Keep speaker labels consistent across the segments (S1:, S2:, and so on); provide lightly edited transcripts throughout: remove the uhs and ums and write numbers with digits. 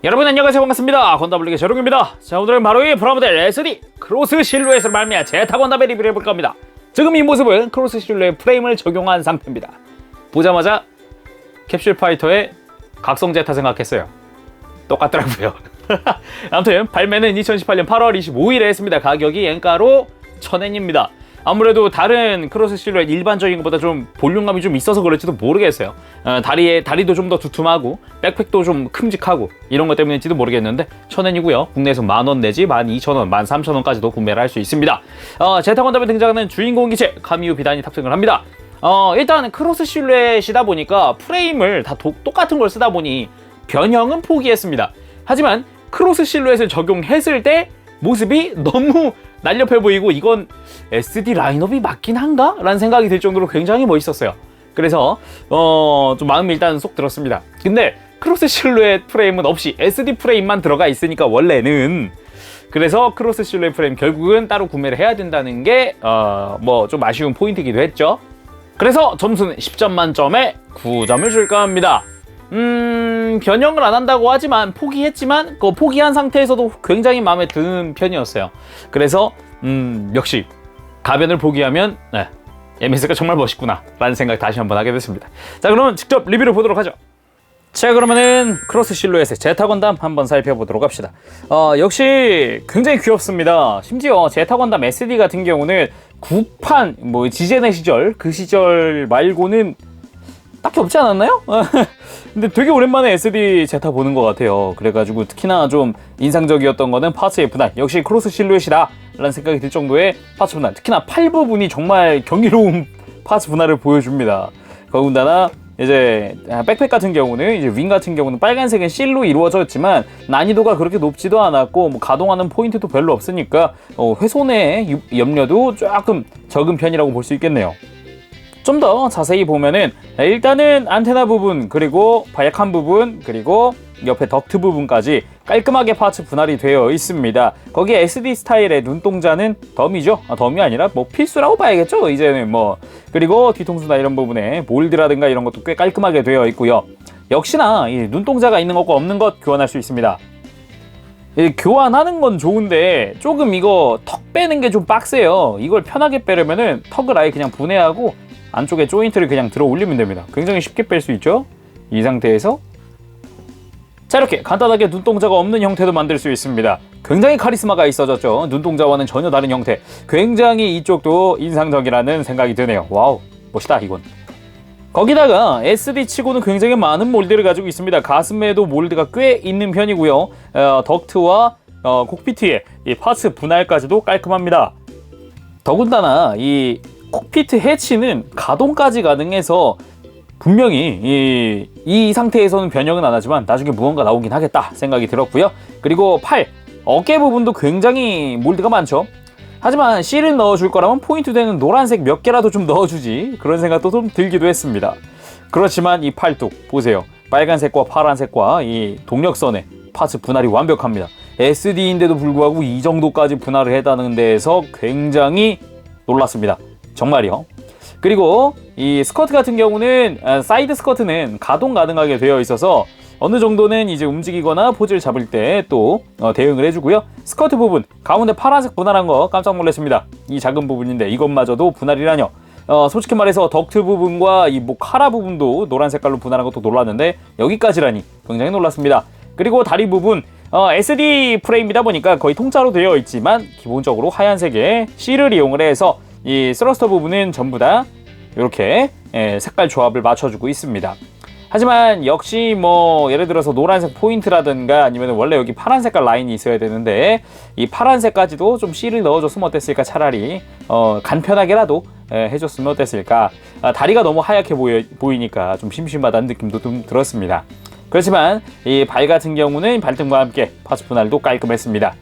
S1: 여러분 안녕하세요, 반갑습니다. 건담블릭의 재롱입니다. 자, 오늘은 바로 이 프라모델 SD 크로스 실루엣을 말미암아 제타 건담에 리뷰를 해볼 겁니다. 지금 이 모습은 크로스 실루엣 프레임을 적용한 상태입니다. 보자마자 캡슐 파이터의 각성 제타 생각했어요. 똑같더라고요. 아무튼 발매는 2018년 8월 25일에 했습니다. 가격이 엔가로 1000엔입니다. 아무래도 다른 크로스 실루엣 일반적인 것보다 좀 볼륨감이 좀 있어서 그럴지도 모르겠어요. 다리도 좀 더 두툼하고 백팩도 좀 큼직하고 이런 것 때문인지도 모르겠는데 1000엔이고요. 국내에서 10,000원 내지 12,000원, 13,000원까지도 구매를 할 수 있습니다. 제타 건담에 등장하는 주인공 기체 카미유 비단이 탑승을 합니다. 일단 크로스 실루엣이다 보니까 프레임을 다 똑같은 걸 쓰다 보니 변형은 포기했습니다. 하지만 크로스 실루엣을 적용했을 때 모습이 너무 날렵해 보이고 이건 SD 라인업이 맞긴 한가? 라는 생각이 들 정도로 굉장히 멋있었어요. 그래서 좀 마음이 일단 쏙 들었습니다. 근데 크로스 실루엣 프레임은 없이 SD 프레임만 들어가 있으니까 원래는, 그래서 크로스 실루엣 프레임 결국은 따로 구매를 해야 된다는 게 뭐 좀 아쉬운 포인트이기도 했죠. 그래서 점수는 10점 만점에 9점을 줄까 합니다. 변형을 안 한다고 하지만 포기했지만 그 포기한 상태에서도 굉장히 마음에 드는 편이었어요. 그래서 역시 가변을 포기하면 MS가 정말 멋있구나 라는 생각 다시 한번 하게 됐습니다. 자, 그러면 직접 리뷰를 보도록 하죠. 자, 그러면은 크로스 실루엣의 제타 건담 한번 살펴보도록 합시다. 역시 굉장히 귀엽습니다. 심지어 제타 건담 SD 같은 경우는 구판 지제네 시절, 그 시절 말고는 딱히 없지 않았나요? 근데 되게 오랜만에 SD 제타 보는 것 같아요. 그래가지고 특히나 좀 인상적이었던 거는 파츠의 분할, 역시 크로스 실루엣이다 라는 생각이 들 정도의 파츠 분할, 특히나 팔 부분이 정말 경이로운 파츠 분할을 보여줍니다. 더군다나 이제 백팩 같은 경우는, 이제 윙 같은 경우는 빨간색은 실로 이루어졌지만 난이도가 그렇게 높지도 않았고 가동하는 포인트도 별로 없으니까 훼손의 염려도 조금 적은 편이라고 볼 수 있겠네요. 좀 더 자세히 보면은 일단은 안테나 부분, 그리고 바약한 부분, 그리고 옆에 덕트 부분까지 깔끔하게 파츠 분할이 되어 있습니다. 거기에 SD 스타일의 눈동자는 덤이죠. 덤이 아니라 필수라고 봐야겠죠, 이제는 그리고 뒤통수나 이런 부분에 몰드라든가 이런 것도 꽤 깔끔하게 되어 있고요. 역시나 이 눈동자가 있는 것과 없는 것 교환할 수 있습니다. 교환하는 건 좋은데 조금 이거 턱 빼는 게 좀 빡세요. 이걸 편하게 빼려면은 턱을 아예 그냥 분해하고 안쪽에 조인트를 그냥 들어 올리면 됩니다. 굉장히 쉽게 뺄 수 있죠. 이 상태에서 자, 이렇게 간단하게 눈동자가 없는 형태도 만들 수 있습니다. 굉장히 카리스마가 있어졌죠. 눈동자와는 전혀 다른 형태. 굉장히 이쪽도 인상적이라는 생각이 드네요. 와우, 멋있다 이건. 거기다가 SD 치고는 굉장히 많은 몰드를 가지고 있습니다. 가슴에도 몰드가 꽤 있는 편이고요. 덕트와 콕피트의 이 파츠 분할까지도 깔끔합니다. 더군다나 이 콕피트 해치는 가동까지 가능해서 분명히 이 상태에서는 변형은 안 하지만 나중에 무언가 나오긴 하겠다 생각이 들었고요. 그리고 팔, 어깨 부분도 굉장히 몰드가 많죠. 하지만 실을 넣어줄 거라면 포인트 되는 노란색 몇 개라도 좀 넣어주지, 그런 생각도 좀 들기도 했습니다. 그렇지만 이 팔뚝 보세요. 빨간색과 파란색과 이 동력선의 파츠 분할이 완벽합니다. SD인데도 불구하고 이 정도까지 분할을 했다는 데에서 굉장히 놀랐습니다. 정말이요. 그리고 이 스커트 같은 경우는 사이드 스커트는 가동 가능하게 되어 있어서 어느 정도는 이제 움직이거나 포즈를 잡을 때 또 대응을 해주고요. 스커트 부분 가운데 파란색 분할한 거 깜짝 놀랐습니다. 이 작은 부분인데 이것마저도 분할이라뇨. 솔직히 말해서 덕트 부분과 이 카라 부분도 노란 색깔로 분할한 것도 놀랐는데 여기까지라니 굉장히 놀랐습니다. 그리고 다리 부분 SD 프레임이다 보니까 거의 통짜로 되어 있지만 기본적으로 하얀색의 실을 이용을 해서 이 스러스터 부분은 전부 다 이렇게 색깔 조합을 맞춰주고 있습니다. 하지만 역시 예를 들어서 노란색 포인트라든가 아니면 원래 여기 파란 색깔 라인이 있어야 되는데 이 파란색까지도 좀 실을 넣어줬으면 어땠을까. 차라리 간편하게라도 해줬으면 어땠을까. 다리가 너무 하얗게 보이니까 좀 심심하다는 느낌도 좀 들었습니다. 그렇지만 이 발 같은 경우는 발등과 함께 파츠 분할도 깔끔했습니다.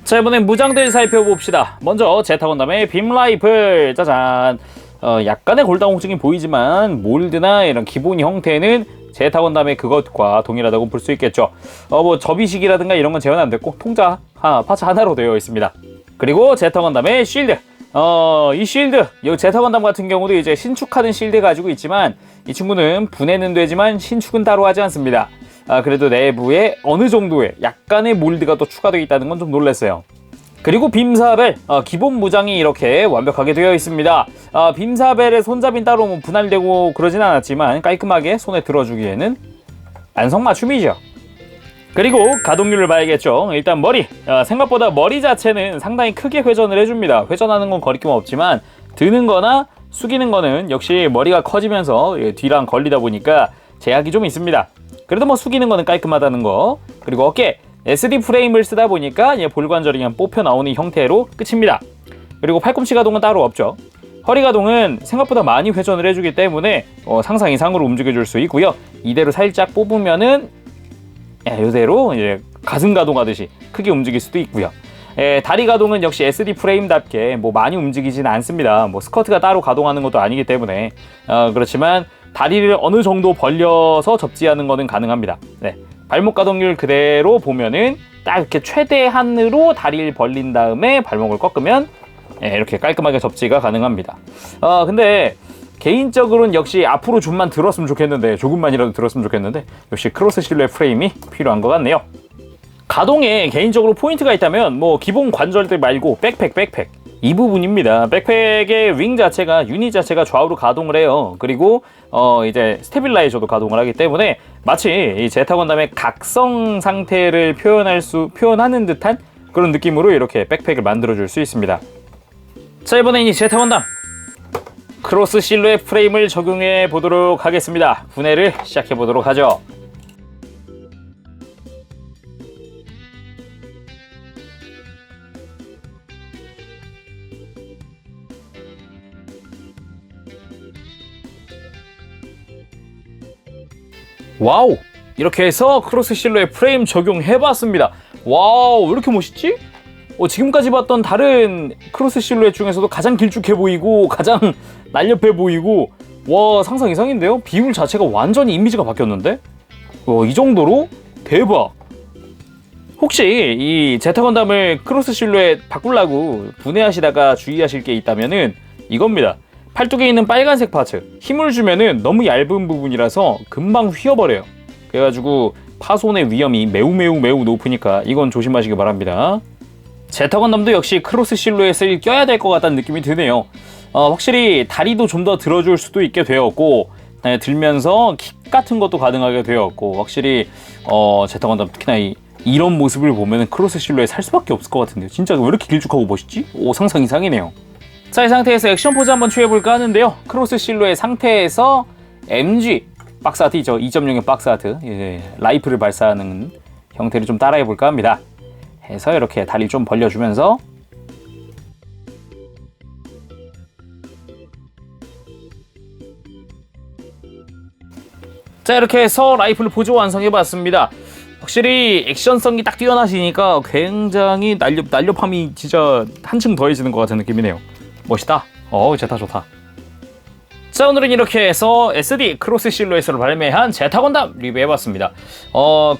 S1: 자, 이번엔 무장들 살펴봅시다. 먼저 제타 건담의 빔 라이플, 짜잔. 약간의 골다공증이 보이지만 몰드나 이런 기본 형태는 제타 건담의 그것과 동일하다고 볼 수 있겠죠. 접이식이라든가 이런 건 재현 안 됐고 통짜 파츠 하나로 되어 있습니다. 그리고 제타 건담의 쉴드. 이 쉴드, 이 제타 건담 같은 경우도 이제 신축하는 쉴드 가지고 있지만 이 친구는 분해는 되지만 신축은 따로 하지 않습니다. 그래도 내부에 어느 정도의 약간의 몰드가 또 추가되어 있다는 건 좀 놀랐어요. 그리고 빔사벨 기본 무장이 이렇게 완벽하게 되어 있습니다. 빔사벨의 손잡이는 따로 뭐 분할되고 그러진 않았지만 깔끔하게 손에 들어주기에는 안성맞춤이죠. 그리고 가동률을 봐야겠죠. 일단 머리, 생각보다 머리 자체는 상당히 크게 회전을 해줍니다. 회전하는 건 거리낌 없지만 드는 거나 숙이는 거는 역시 머리가 커지면서 뒤랑 걸리다 보니까 제약이 좀 있습니다. 그래도 뭐 숙이는 거는 깔끔하다는 거. 그리고 어깨, SD 프레임을 쓰다 보니까 볼관절이 그냥 뽑혀 나오는 형태로 끝입니다. 그리고 팔꿈치 가동은 따로 없죠. 허리 가동은 생각보다 많이 회전을 해주기 때문에 상상 이상으로 움직여줄 수 있고요. 이대로 살짝 뽑으면은 이대로 이제 가슴 가동하듯이 크게 움직일 수도 있고요. 다리 가동은 역시 SD 프레임답게 뭐 많이 움직이진 않습니다. 뭐 스커트가 따로 가동하는 것도 아니기 때문에 그렇지만 다리를 어느 정도 벌려서 접지하는 것은 가능합니다. 네. 발목 가동률 그대로 보면은 딱 이렇게 최대한으로 다리를 벌린 다음에 발목을 꺾으면 이렇게 깔끔하게 접지가 가능합니다. 근데 개인적으로는 역시 앞으로 좀만 들었으면 좋겠는데, 조금만이라도 들었으면 좋겠는데 역시 크로스 실루엣 프레임이 필요한 것 같네요. 가동에 개인적으로 포인트가 있다면 뭐 기본 관절들 말고 백팩 이 부분입니다. 백팩의 윙 자체가 유닛 자체가 좌우로 가동을 해요. 그리고 이제 스테빌라이저도 가동을 하기 때문에 마치 이 제타 건담의 각성 상태를 표현하는 듯한 그런 느낌으로 이렇게 백팩을 만들어 줄 수 있습니다. 자, 이번엔 이 제타 건담 크로스 실루엣 프레임을 적용해 보도록 하겠습니다. 분해를 시작해 보도록 하죠. 와우! 이렇게 해서 크로스 실루엣 프레임 적용해봤습니다. 와우, 왜 이렇게 멋있지? 지금까지 봤던 다른 크로스 실루엣 중에서도 가장 길쭉해 보이고 가장 날렵해 보이고 와, 상상 이상인데요? 비율 자체가 완전히 이미지가 바뀌었는데? 이 정도로? 대박! 혹시 이 제타 건담을 크로스 실루엣 바꾸려고 분해하시다가 주의하실 게 있다면은 이겁니다. 팔뚝에 있는 빨간색 파츠, 힘을 주면은 너무 얇은 부분이라서 금방 휘어버려요. 그래가지고 파손의 위험이 매우 높으니까 이건 조심하시기 바랍니다. 제타 건담도 역시 크로스 실루엣을 껴야 될 것 같다는 느낌이 드네요. 확실히 다리도 좀 더 들어줄 수도 있게 되었고 들면서 킥 같은 것도 가능하게 되었고 확실히 제타 건담 특히나 이런 모습을 보면 크로스 실루엣 살 수밖에 없을 것 같은데요. 진짜 왜 이렇게 길쭉하고 멋있지? 상상 이상이네요. 자, 이 상태에서 액션 포즈 한번 취해볼까 하는데요. 크로스 실루엣 상태에서 MG 박스아트죠. 2.0의 박스아트 라이프를 발사하는 형태를 좀 따라해볼까 합니다. 해서 이렇게 다리를 좀 벌려주면서 자, 이렇게 해서 라이플 포즈 완성해봤습니다. 확실히 액션성이 딱 뛰어나시니까 굉장히 날렵함이 진짜 한층 더해지는 것 같은 느낌이네요. 멋있다. 제타 좋다. 자, 오늘은 이렇게 해서 SD 크로스 실루엣으로 발매한 제타 건담 리뷰해봤습니다.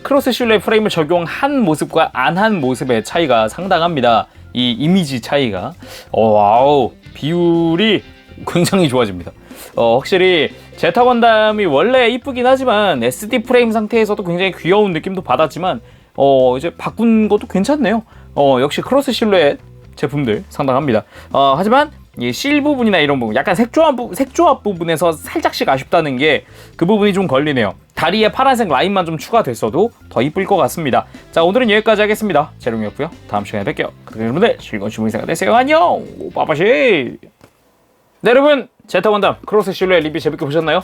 S1: 크로스 실루엣 프레임을 적용한 모습과 안 한 모습의 차이가 상당합니다. 이 이미지 차이가. 와우, 비율이 굉장히 좋아집니다. 확실히 제타 건담이 원래 이쁘긴 하지만 SD 프레임 상태에서도 굉장히 귀여운 느낌도 받았지만 이제 바꾼 것도 괜찮네요. 역시 크로스 실루엣 제품들 상당합니다. 하지만 이 실 부분이나 이런 부분, 약간 색조합 부분에서 살짝씩 아쉽다는 게 그 부분이 좀 걸리네요. 다리에 파란색 라인만 좀 추가됐어도 더 이쁠 것 같습니다. 자, 오늘은 여기까지 하겠습니다. 제롱이었고요. 다음 시간에 뵐게요. 여러분들 즐거운 주말 생활 되세요. 안녕. 빠빠시. 네, 여러분, 제타 건담 크로스 실루엣 리뷰 재밌게 보셨나요?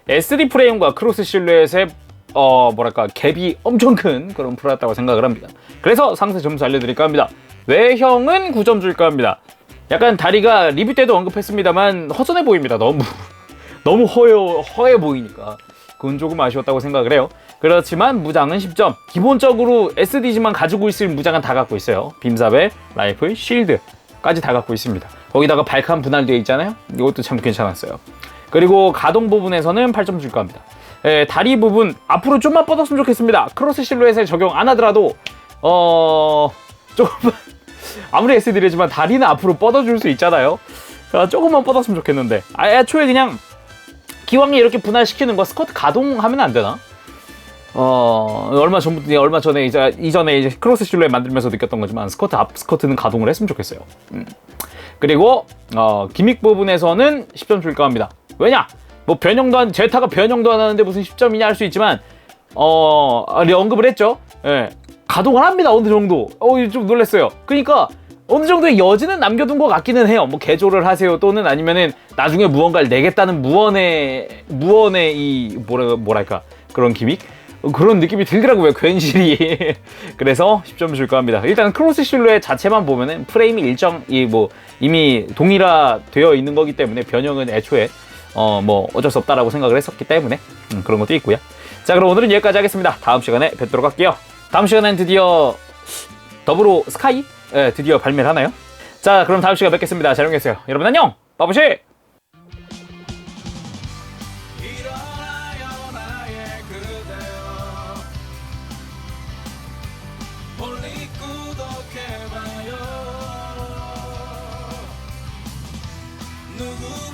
S1: SD 프레임과 크로스 실루엣의 갭이 엄청 큰 그런 프로였다고 생각을 합니다. 그래서 상세 점수 알려드릴까 합니다. 외형은 9점 줄까 합니다. 약간 다리가 리뷰 때도 언급했습니다만 허전해 보입니다. 너무 허해 보이니까 그건 조금 아쉬웠다고 생각을 해요. 그렇지만 무장은 10점. 기본적으로 SD지만 가지고 있을 무장은 다 갖고 있어요. 빔사벨, 라이플, 쉴드까지 다 갖고 있습니다. 거기다가 발칸 분할되어 있잖아요. 이것도 참 괜찮았어요. 그리고 가동 부분에서는 8점 줄까 합니다. 다리 부분 앞으로 좀만 뻗었으면 좋겠습니다. 크로스 실루엣에 적용 안 하더라도 조금만 아무리 SD래지만 다리는 앞으로 뻗어줄 수 있잖아요. 조금만 뻗었으면 좋겠는데 애초에 그냥 기왕에 이렇게 분할시키는 거 스커트 가동하면 안 되나? 얼마 전에 이전에 이제 크로스 실루엣 만들면서 느꼈던 거지만 스커트 앞 스커트는 가동을 했으면 좋겠어요. 그리고 기믹 부분에서는 10점 줄까 합니다. 왜냐? 뭐 제타가 변형도 안 하는데 무슨 10점이냐 할 수 있지만 언급을 했죠. 예. 가동을 합니다. 어느 정도. 좀 놀랐어요. 그러니까 어느 정도의 여지는 남겨둔 것 같기는 해요. 뭐 개조를 하세요 또는 아니면은 나중에 무언가를 내겠다는 무언의 이 뭐랄까 그런 기믹 그런 느낌이 들더라고요. 괜시리. 그래서 10점 줄까 합니다. 일단 크로스 실루엣 자체만 보면은 프레임이 이미 동일화되어 있는 거기 때문에 변형은 애초에 뭐 어쩔 수 없다라고 생각을 했었기 때문에 그런 것도 있고요. 자, 그럼 오늘은 여기까지 하겠습니다. 다음 시간에 뵙도록 할게요. 다음 시간엔 드디어 더불어 스카이? 네, 드디어 발매를 하나요? 자, 그럼 다음 시간에 뵙겠습니다. 잘 먹겠어요. 여러분 안녕! 바보시!
S2: 누구